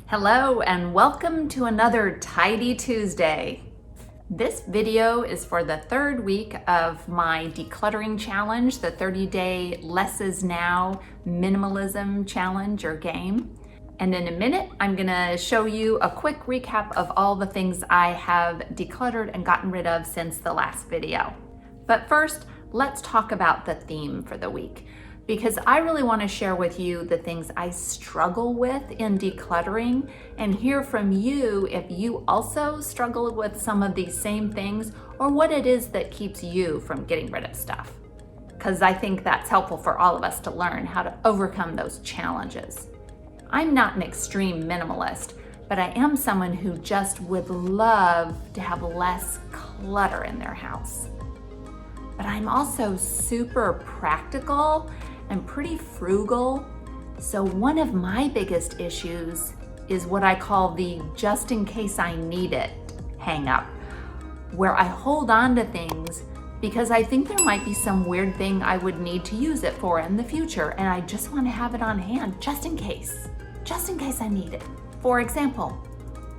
Hello and welcome to another Tidy Tuesday. This video is for the third week of my decluttering challenge, the 30-day Less is Now Minimalism challenge or game. And in a minute, I'm gonna show you a quick recap of all the things I have decluttered and gotten rid of since the last video. But first, let's talk about the theme for the week, because I really want to share with you the things I struggle with in decluttering and hear from you if you also struggle with some of these same things or what it is that keeps you from getting rid of stuff. Because I think that's helpful for all of us to learn how to overcome those challenges. I'm not an extreme minimalist, but I am someone who just would love to have less clutter in their house. But I'm also super practical and pretty frugal. So one of my biggest issues is what I call the just in case I need it hang up, where I hold on to things because I think there might be some weird thing I would need to use it for in the future, and I just want to have it on hand just in case I need it. For example,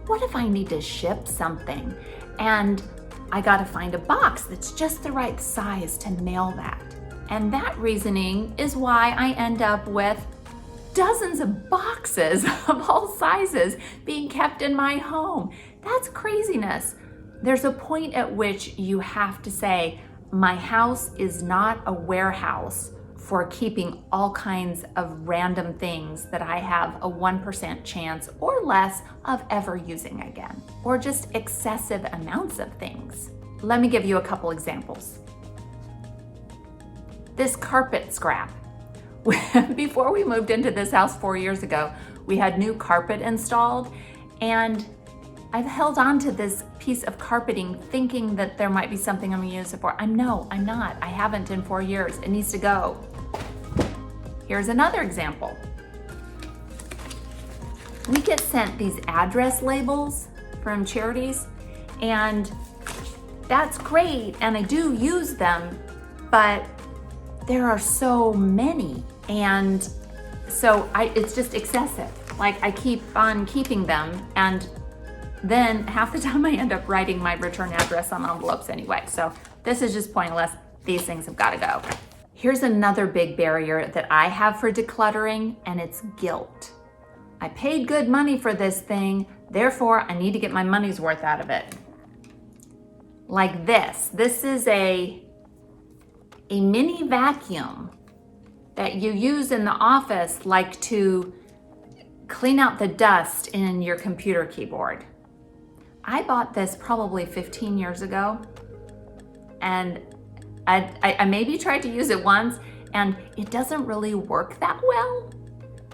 what if I need to ship something and I gotta find a box that's just the right size to mail that? And that reasoning is why I end up with dozens of boxes of all sizes being kept in my home. That's craziness. There's a point at which you have to say, my house is not a warehouse for keeping all kinds of random things that I have a 1% chance or less of ever using again, or just excessive amounts of things. Let me give you a couple examples. This carpet scrap. Before we moved into this house 4 years ago, we had new carpet installed, and I've held on to this piece of carpeting thinking that there might be something I'm gonna use it for. I'm not. I haven't in 4 years. It needs to go. Here's another example. We get sent these address labels from charities, and that's great, and I do use them, but there are so many, and so it's just excessive. Like, I keep on keeping them, and then half the time I end up writing my return address on envelopes anyway. So this is just pointless. These things have got to go. Here's another big barrier that I have for decluttering, and it's guilt. I paid good money for this thing, therefore I need to get my money's worth out of it. Like this. This is a mini vacuum that you use in the office, like to clean out the dust in your computer keyboard. I bought this probably 15 years ago, and I maybe tried to use it once, and it doesn't really work that well.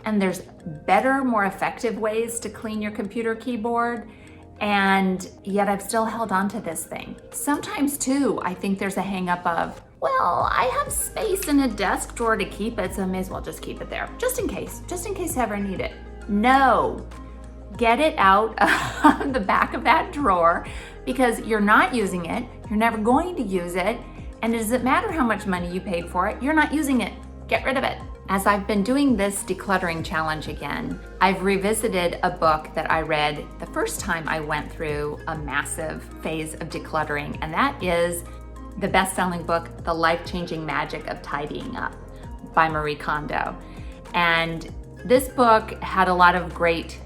And there's better, more effective ways to clean your computer keyboard, and yet I've still held on to this thing. Sometimes too, I think there's a hang up of, well, I have space in a desk drawer to keep it, so I may as well just keep it there, just in case I ever need it. No, get it out of the back of that drawer, because you're not using it, you're never going to use it, and it doesn't matter how much money you paid for it, you're not using it. Get rid of it. As I've been doing this decluttering challenge again, I've revisited a book that I read the first time I went through a massive phase of decluttering, and that is the best-selling book, The Life-Changing Magic of Tidying Up by Marie Kondo. And this book had a lot of great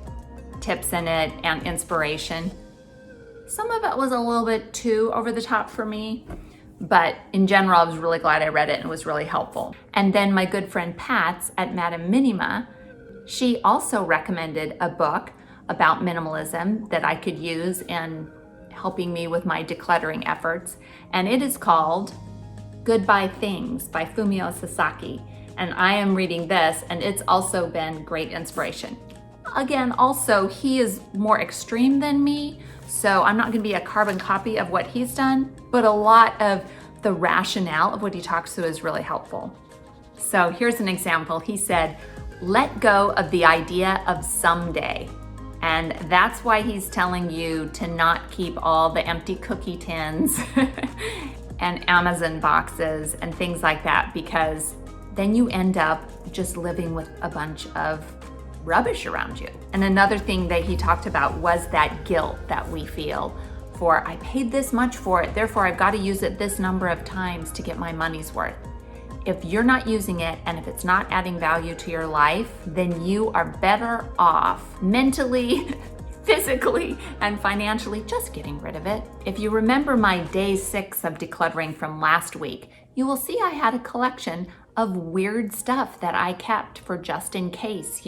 tips in it and inspiration. Some of it was a little bit too over the top for me, but in general, I was really glad I read it and it was really helpful. And then my good friend Pat's at Madame Minima, she also recommended a book about minimalism that I could use in helping me with my decluttering efforts. And it is called Goodbye Things by Fumio Sasaki. And I am reading this, and it's also been great inspiration. Again, also, he is more extreme than me, so I'm not gonna be a carbon copy of what he's done, but a lot of the rationale of what he talks to is really helpful. So here's an example. He said, let go of the idea of someday. And that's why he's telling you to not keep all the empty cookie tins and Amazon boxes and things like that, because then you end up just living with a bunch of rubbish around you. And another thing that he talked about was that guilt that we feel for, I paid this much for it, therefore I've got to use it this number of times to get my money's worth. If you're not using it and if it's not adding value to your life, then you are better off mentally, physically, and financially just getting rid of it. If you remember my day 6 of decluttering from last week, you will see I had a collection of weird stuff that I kept for just in case,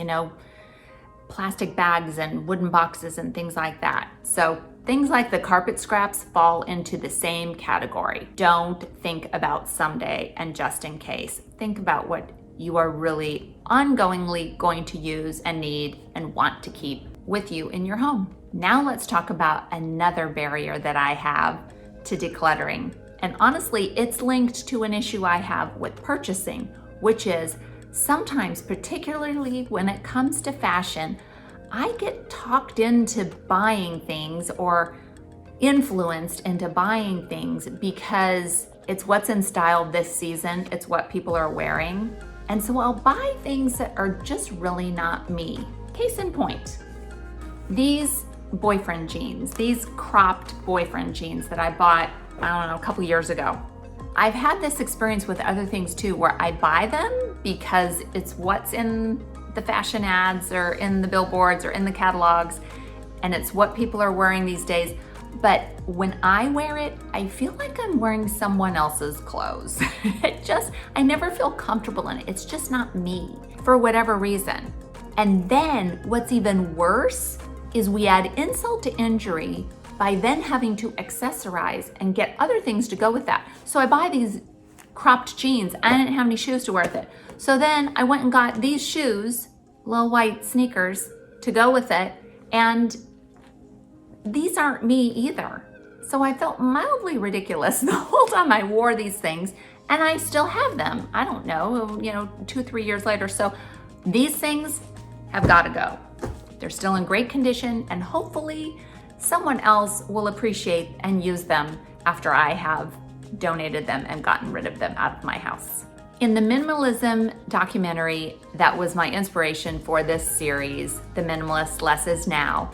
plastic bags and wooden boxes and things like that. So things like the carpet scraps fall into the same category. Don't think about someday and just in case. Think about what you are really ongoingly going to use and need and want to keep with you in your home. Now let's talk about another barrier that I have to decluttering. And honestly, it's linked to an issue I have with purchasing, which is sometimes, particularly when it comes to fashion, I get talked into buying things or influenced into buying things because it's what's in style this season, it's what people are wearing. And so I'll buy things that are just really not me. Case in point, these boyfriend jeans, these cropped boyfriend jeans that I bought, a couple years ago. I've had this experience with other things too, where I buy them because it's what's in the fashion ads or in the billboards or in the catalogs, and it's what people are wearing these days. But when I wear it, I feel like I'm wearing someone else's clothes. I never feel comfortable in it. It's just not me for whatever reason. And then what's even worse is we add insult to injury by then having to accessorize and get other things to go with that. So I buy these cropped jeans. I didn't have any shoes to wear with it. So then I went and got these shoes, little white sneakers, to go with it. And these aren't me either. So I felt mildly ridiculous the whole time I wore these things, and I still have them. I don't know, 2-3 years later. So these things have got to go. They're still in great condition, and hopefully someone else will appreciate and use them after I have donated them and gotten rid of them out of my house. In the Minimalism documentary that was my inspiration for this series, The Minimalist Less Is Now,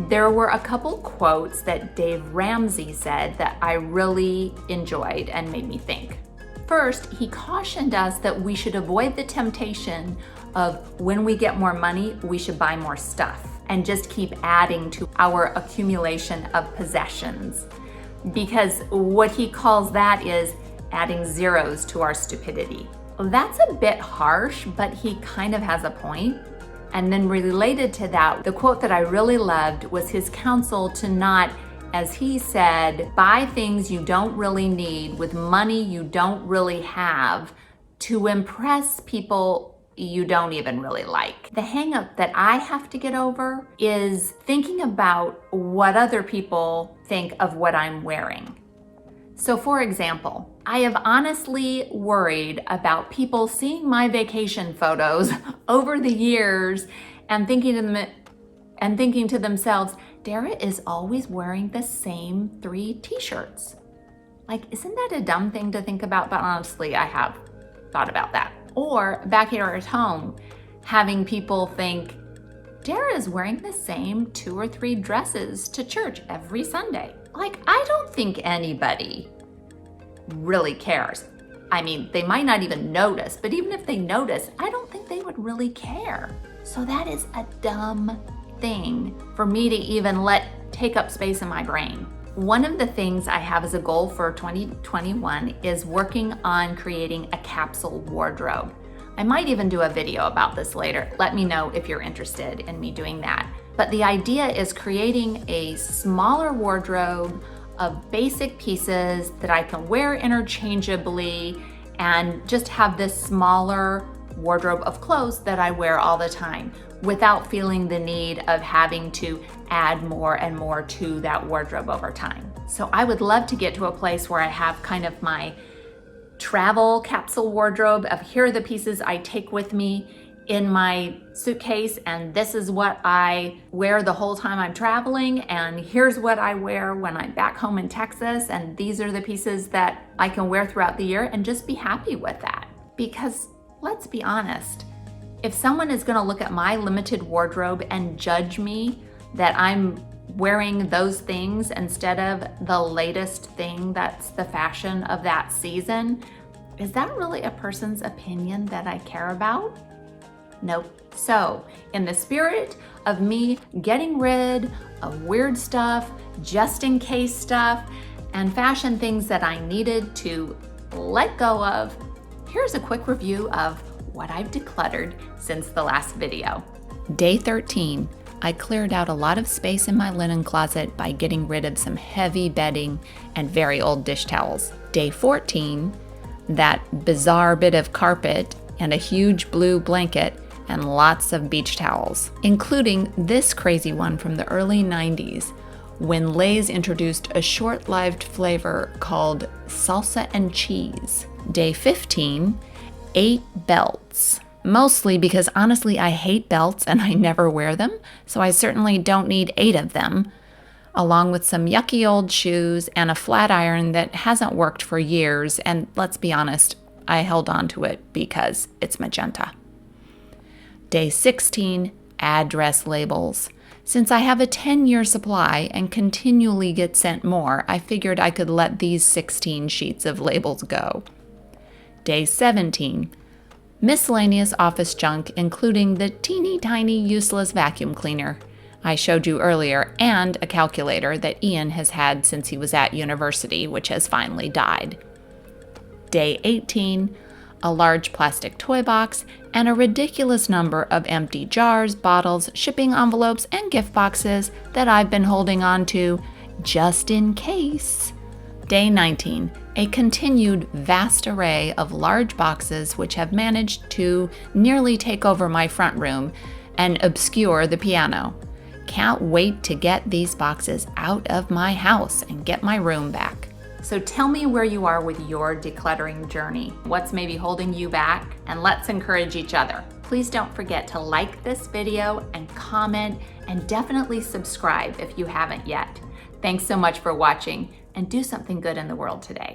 there were a couple quotes that Dave Ramsey said that I really enjoyed and made me think. First, he cautioned us that we should avoid the temptation of when we get more money, we should buy more stuff and just keep adding to our accumulation of possessions. Because what he calls that is adding zeros to our stupidity. Well, that's a bit harsh, but he kind of has a point. And then related to that, the quote that I really loved was his counsel to not, as he said, buy things you don't really need with money you don't really have to impress people you don't even really like. The hang-up that I have to get over is thinking about what other people think of what I'm wearing. So for example, I have honestly worried about people seeing my vacation photos over the years and thinking to themselves, Dara is always wearing the same 3 t-shirts. Like, isn't that a dumb thing to think about? But honestly, I have thought about that. Or back here at home, having people think, Dara is wearing the same 2 or 3 dresses to church every Sunday. Like, I don't think anybody really cares. I mean, they might not even notice, but even if they notice, I don't think they would really care. So that is a dumb thing for me to even let take up space in my brain. One of the things I have as a goal for 2021 is working on creating a capsule wardrobe. I might even do a video about this later. Let me know if you're interested in me doing that. But the idea is creating a smaller wardrobe of basic pieces that I can wear interchangeably and just have this smaller wardrobe of clothes that I wear all the time without feeling the need of having to add more and more to that wardrobe over time. So I would love to get to a place where I have kind of my travel capsule wardrobe of here are the pieces I take with me in my suitcase, and this is what I wear the whole time I'm traveling, and here's what I wear when I'm back home in Texas, and these are the pieces that I can wear throughout the year, and just be happy with that. Because let's be honest, If someone is gonna look at my limited wardrobe and judge me that I'm wearing those things instead of the latest thing that's the fashion of that season, is that really a person's opinion that I care about? Nope. So, in the spirit of me getting rid of weird stuff, just in case stuff, and fashion things that I needed to let go of, here's a quick review of what I've decluttered since the last video. Day 13, I cleared out a lot of space in my linen closet by getting rid of some heavy bedding and very old dish towels. Day 14, that bizarre bit of carpet and a huge blue blanket and lots of beach towels, including this crazy one from the early 90s when Lay's introduced a short-lived flavor called salsa and cheese. Day 15, 8 belts. Mostly because honestly I hate belts and I never wear them, so I certainly don't need 8 of them, along with some yucky old shoes and a flat iron that hasn't worked for years, and let's be honest, I held on to it because it's magenta. Day 16, address labels. Since I have a 10-year supply and continually get sent more, I figured I could let these 16 sheets of labels go. Day 17, miscellaneous office junk, including the teeny tiny useless vacuum cleaner I showed you earlier and a calculator that Ian has had since he was at university, which has finally died. Day 18, a large plastic toy box, and a ridiculous number of empty jars, bottles, shipping envelopes, and gift boxes that I've been holding on to just in case. Day 19, a continued vast array of large boxes which have managed to nearly take over my front room and obscure the piano. Can't wait to get these boxes out of my house and get my room back. So tell me where you are with your decluttering journey. What's maybe holding you back? And let's encourage each other. Please don't forget to like this video and comment, and definitely subscribe if you haven't yet. Thanks so much for watching, and do something good in the world today.